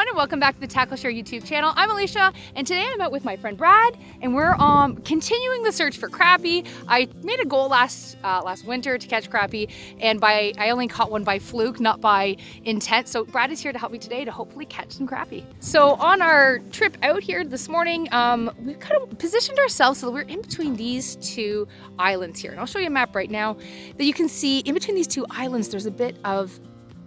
everyone, and welcome back to the TackleShare YouTube channel. I'm Alicia, and today I'm out with my friend Brad, and we're continuing the search for crappie. I made a goal last winter to catch crappie, and I only caught one by fluke, not by intent. So Brad is here to help me today to hopefully catch some crappie. So on our trip out here this morning, we've kind of positioned ourselves so that we're in between these two islands here. And I'll show you a map right now that you can see in between these two islands, there's a bit of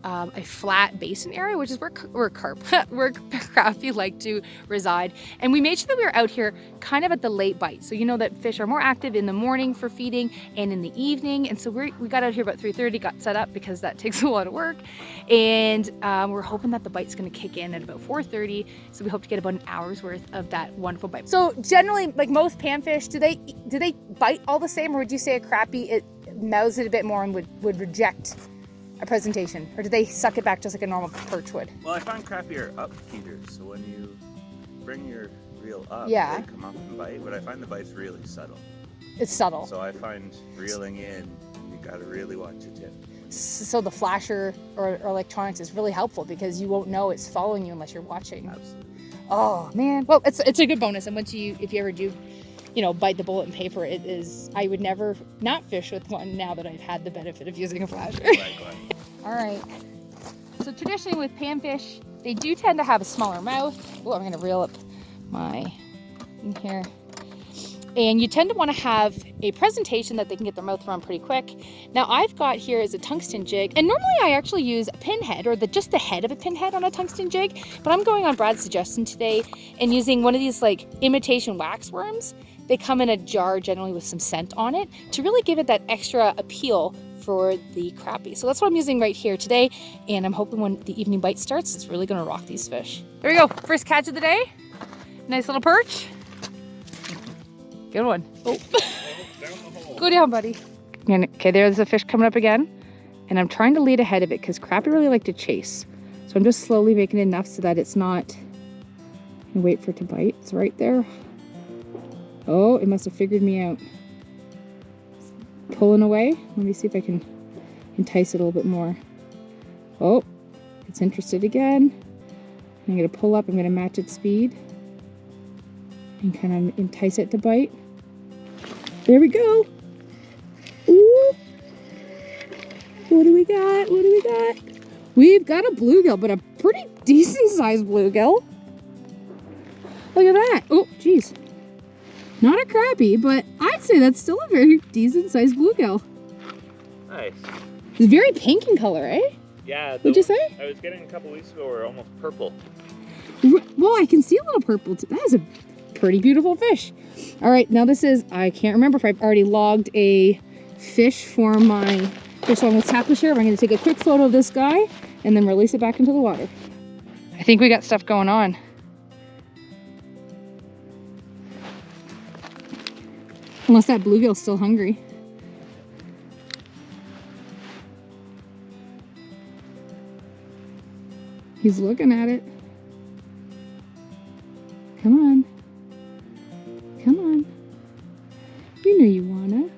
a flat basin area, which is where crappie like to reside. And we made sure that we were out here kind of at the late bite. So you know that fish are more active in the morning for feeding and in the evening. And so we got out here about 3:30, got set up because that takes a lot of work. And we're hoping that the bite's gonna kick in at about 4:30. So we hope to get about an hour's worth of that wonderful bite. So generally, like most panfish, do they bite all the same, or would you say a crappie, it mouths it a bit more and would reject a presentation, or do they suck it back just like a normal perch would? Well, I find crappie are up feeders, so when you bring your reel up, yeah, they come up and bite, but I find the bite's really subtle. It's subtle. So I find reeling in, you gotta really watch your tip. So the flasher or electronics is really helpful because you won't know it's following you unless you're watching. Absolutely. Oh man, well it's a good bonus, and if you ever do, you know, bite the bullet and pay for it, I would never not fish with one now that I've had the benefit of using a flasher. All right, so traditionally with panfish, they do tend to have a smaller mouth. Oh, I'm gonna reel up in here. And you tend to want to have a presentation that they can get their mouth around pretty quick. Now I've got here is a tungsten jig, and normally I actually use a pinhead or just the head of a pinhead on a tungsten jig, but I'm going on Brad's suggestion today and using one of these like imitation wax worms. They come in a jar generally with some scent on it to really give it that extra appeal for the crappie. So that's what I'm using right here today, and I'm hoping when the evening bite starts, it's really gonna rock these fish. There we go, first catch of the day. Nice little perch. Good one. Oh. Go down, buddy. Okay, there's the fish coming up again, and I'm trying to lead ahead of it because crappie really like to chase. So I'm just slowly making it enough so that it's not, wait for it to bite. It's right there. Oh, it must have figured me out. It's pulling away. Let me see if I can entice it a little bit more. Oh, it's interested again. I'm gonna pull up, I'm gonna match its speed and kind of entice it to bite. There we go. Ooh. What do we got? What do we got? We've got a bluegill, but a pretty decent sized bluegill. Look at that. Oh, geez. Not a crappie, but I'd say that's still a very decent sized bluegill. Nice. It's very pink in color, eh? Yeah. What'd you say? I was getting a couple weeks ago were almost purple. Well, I can see a little purple too. That is a pretty beautiful fish. All right, now this is, I can't remember if I've already logged a fish for my fish on with TackleShare. I'm gonna take a quick photo of this guy and then release it back into the water. I think we got stuff going on. Unless that bluegill's still hungry. He's looking at it. Come on. Come on. You know you wanna.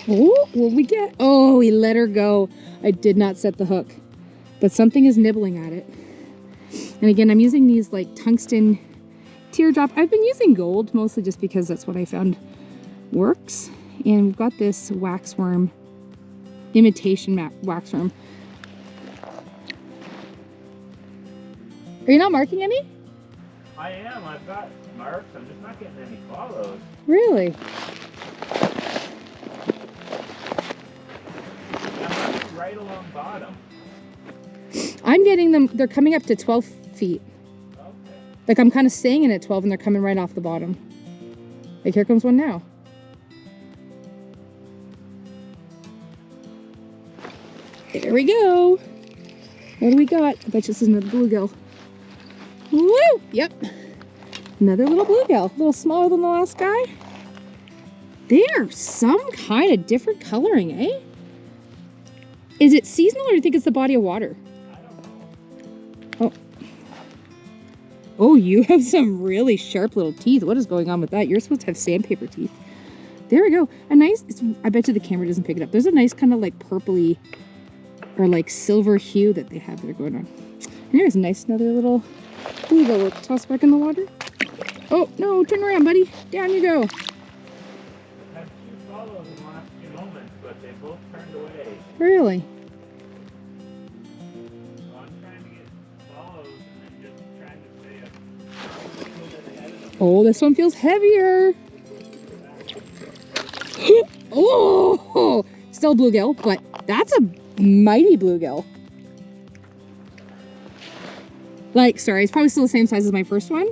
Oh, what we get? Oh, he let her go. I did not set the hook, but something is nibbling at it. And again, I'm using these like tungsten teardrop. I've been using gold mostly just because that's what I found works. And we've got this waxworm, imitation waxworm. Are you not marking any? I am. I've got marks. I'm just not getting any follows. Really? I'm right along bottom. I'm getting them. They're coming up to 12 feet. Okay. Like I'm kind of staying in at 12 and they're coming right off the bottom. Like here comes one now. There we go. What do we got? I bet this is another bluegill. Woo! Yep. Another little bluegill. A little smaller than the last guy. They're some kind of different coloring, eh? Is it seasonal or do you think it's the body of water? I don't know. Oh. Oh, you have some really sharp little teeth. What is going on with that? You're supposed to have sandpaper teeth. There we go. A nice, I bet you the camera doesn't pick it up. There's a nice kind of like purpley or like silver hue that they have there going on. And here's a nice another little bluegill. We'll toss back in the water. Oh, no, turn around, buddy. Down you go. I had 2 follows in the last few moments, but they both turned away. Really? So I'm trying to get follows and then just trying to stay up. Oh, this one feels heavier. Oh, still bluegill, but that's a mighty bluegill. Like, sorry, it's probably still the same size as my first one.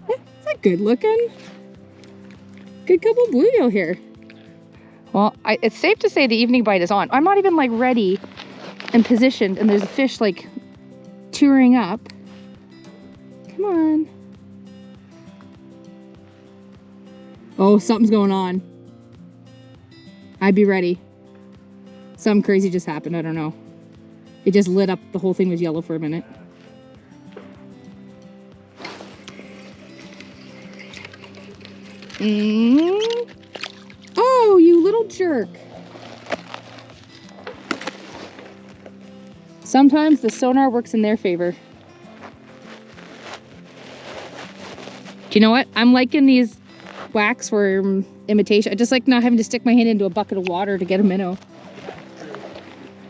It's a good looking. Good couple bluegill here. Well, it's safe to say the evening bite is on. I'm not even like ready and positioned, and there's a fish like touring up. Come on. Oh, something's going on. I'd be ready. Something crazy just happened. I don't know. It just lit up. The whole thing was yellow for a minute. Oh, you little jerk. Sometimes the sonar works in their favor. Do you know what? I'm liking these wax for imitation. I just like not having to stick my hand into a bucket of water to get a minnow.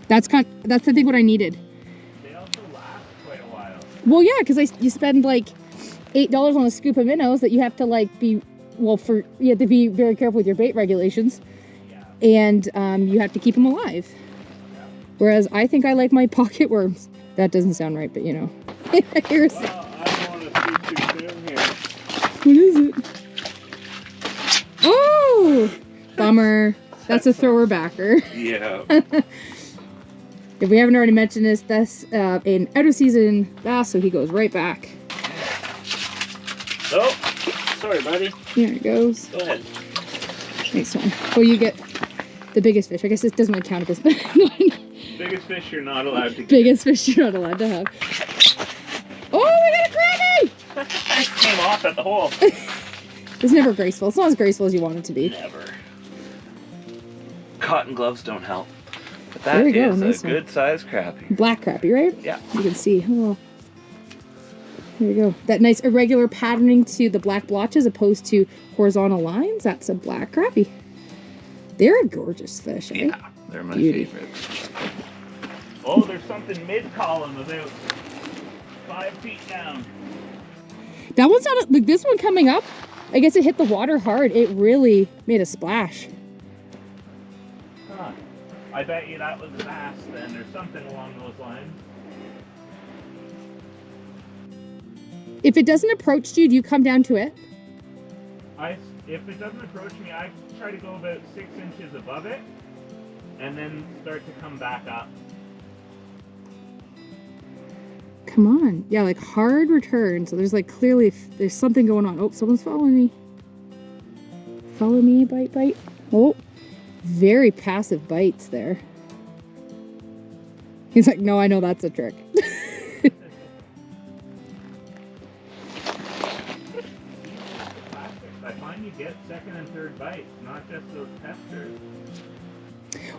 That's I think what I needed. They also last quite a while. Well, yeah, because you spend like $8 on a scoop of minnows that you have to like be, well, you have to be very careful with your bait regulations. Yeah. And you have to keep them alive. Yeah. Whereas I think I like my pocket worms. That doesn't sound right, but you know. Here's, Well, I don't want to speak too soon here. What is it? Oh! Bummer. That's a thrower backer. Yeah. If we haven't already mentioned this, that's an out of season bass, so he goes right back. Oh, sorry, buddy. Here it goes. Go ahead. Nice one. Oh, you get the biggest fish. I guess it doesn't really count as Biggest fish you're not allowed to get. Biggest fish you're not allowed to have. Oh, we got a crappie! It came off at the hole. It's never graceful. It's not as graceful as you want it to be. Never. Cotton gloves don't help. But There that we go, is nice a one. good size crappie. Black crappie, right? Yeah. You can see. Oh. There we go. That nice irregular patterning to the black blotches opposed to horizontal lines. That's a black crappie. They're a gorgeous fish, eh? Yeah, they're my Beauty. favorites. Oh, there's something mid-column about 5 feet down. That one's not like this one coming up. I guess it hit the water hard. It really made a splash. Huh. I bet you that was a bass then, or something along those lines. If it doesn't approach you, do you come down to it? If it doesn't approach me, I try to go about 6 inches above it, and then start to come back up. Come on. Yeah, like hard return. So there's like clearly, there's something going on. Oh, someone's following me. Follow me, bite, bite. Oh, very passive bites there. He's like, no, I know that's a trick. I find you get second and third bites, not just those testers.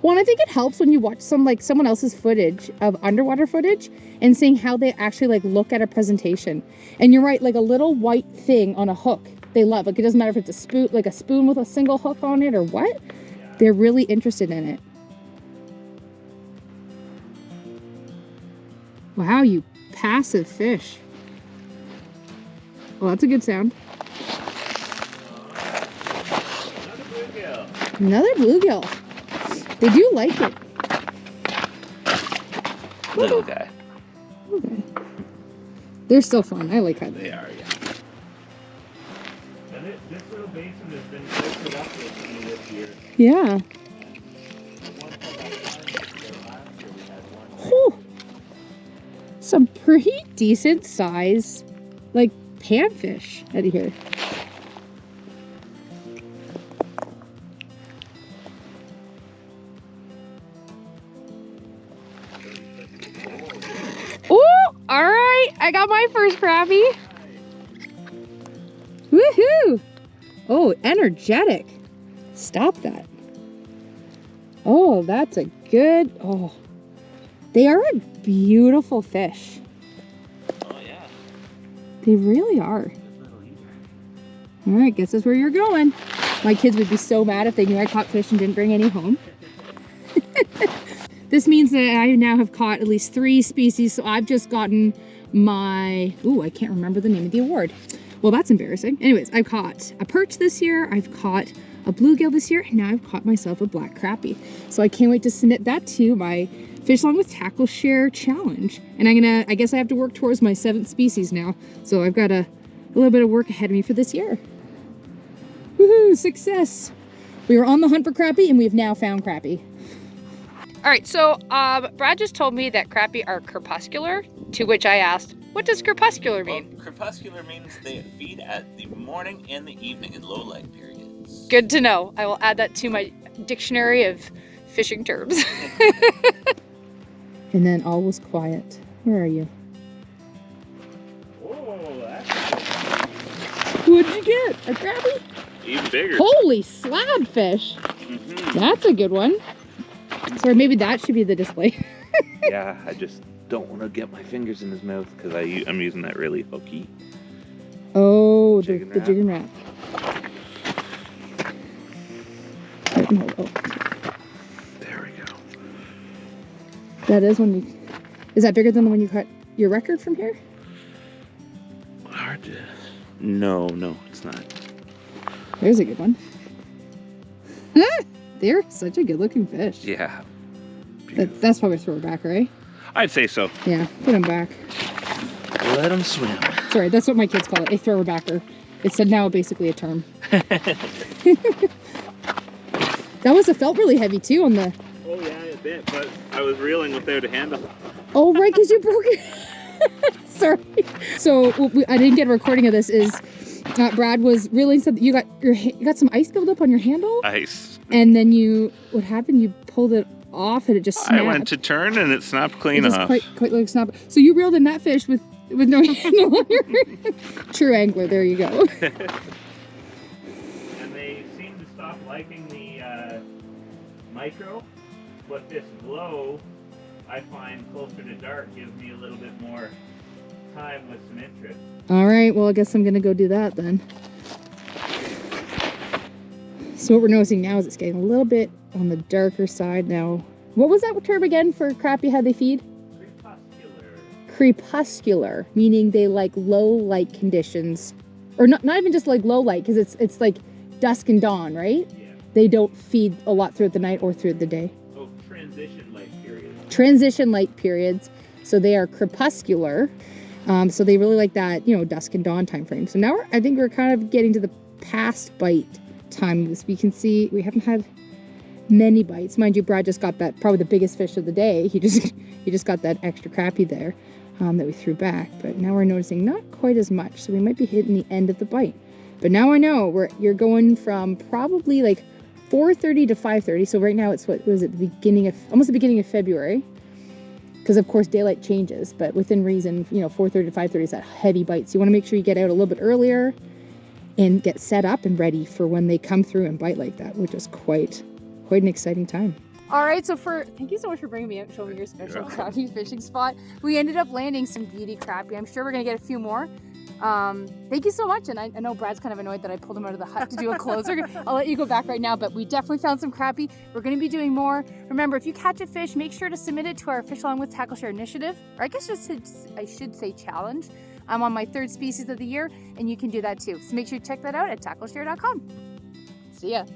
Well, and I think it helps when you watch someone else's footage of underwater footage and seeing how they actually like look at a presentation. And you're right, like a little white thing on a hook, they love. Like it doesn't matter if it's a spoon with a single hook on it or what. Yeah. They're really interested in it. Wow, you passive fish. Well, that's a good sound. Another bluegill. They do like it. Little guy. Okay. They're still fun. I like how They are, yeah. And this little basin has been quite productive for me this year. Yeah. Whew. Some pretty decent size, like panfish out of here. Oh, all right. I got my first crappie. Woohoo! Oh, energetic. Stop that. Oh, that's a good, oh. They are a beautiful fish. Oh, yeah. They really are. All right, guess that's where you're going. My kids would be so mad if they knew I caught fish and didn't bring any home. This means that I now have caught at least 3 species, so I've just gotten my, ooh, I can't remember the name of the award. Well, that's embarrassing. Anyways, I've caught a perch this year, I've caught a bluegill this year, and now I've caught myself a black crappie. So I can't wait to submit that to my Fish Along with TackleShare challenge. And I guess I have to work towards my 7th species now. So I've got a little bit of work ahead of me for this year. Woohoo, success. We were on the hunt for crappie and we have now found crappie. All right, so Brad just told me that crappie are crepuscular, to which I asked, what does crepuscular mean? Well, crepuscular means they feed at the morning and the evening in low light periods. Good to know. I will add that to my dictionary of fishing terms. And then all was quiet. Where are you? Oh, that's What'd you get? A crappie? even bigger. Holy slab fish. That's a good one. Sorry, maybe that should be the display. Yeah, I just don't want to get my fingers in his mouth because I'm using that really hooky. Oh, Jig the jig and wrap. There we go. That is one you... Is that bigger than the one you caught your record from here? Hard to... No, it's not. There's a good one. They're such a good looking fish. Yeah. That's probably a thrower back, right? I'd say so. Yeah, put them back. Let him swim. Sorry, that's what my kids call it, a thrower backer. It's now basically a term. That felt really heavy too on the... Oh yeah, a bit, but I was reeling without a handle. Oh, right, because you broke it. Sorry. So I didn't get a recording of this. Is Brad was reeling something. You got some ice buildup on your handle. Ice. And then what happened? You pulled it off and it just snapped. I went to turn and it snapped clean off. Quite like snap. So you reeled in that fish with no handle on your... True angler. There you go. And they seem to stop liking the micro, but this glow, I find closer to dark gives me a little bit more time with some interest. All right, well, I guess I'm gonna go do that then. So what we're noticing now is it's getting a little bit on the darker side now. What was that term again for crappie, how they feed? Crepuscular. Crepuscular, meaning they like low light conditions. Or not even just like low light, because it's like dusk and dawn, right? Yeah. They don't feed a lot throughout the night or through the day. Oh, transition light periods. Transition light periods. So they are crepuscular. So they really like that, dusk and dawn time frame. So now I think we're kind of getting to the past bite time. As we can see, we haven't had many bites. Mind you, Brad just got that, probably the biggest fish of the day. He just got that extra crappie there that we threw back. But now we're noticing not quite as much. So we might be hitting the end of the bite. But now I know you're going from probably like 4:30 to 5:30. So right now it's almost the beginning of February. Because of course daylight changes, but within reason, 4:30 to 5:30 is that heavy bite. So you want to make sure you get out a little bit earlier and get set up and ready for when they come through and bite like that, which is quite an exciting time. All right, so thank you so much for bringing me out and showing me your special crappie fishing spot. We ended up landing some beauty crappie. I'm sure we're gonna get a few more. Thank you so much. And I know Brad's kind of annoyed that I pulled him out of the hut to do a closer. I'll let you go back right now, but we definitely found some crappie. We're going to be doing more. Remember, if you catch a fish, make sure to submit it to our Fish Along with TackleShare initiative, or I guess I should say challenge. I'm on my 3rd species of the year, and you can do that too. So make sure you check that out at TackleShare.com. See ya.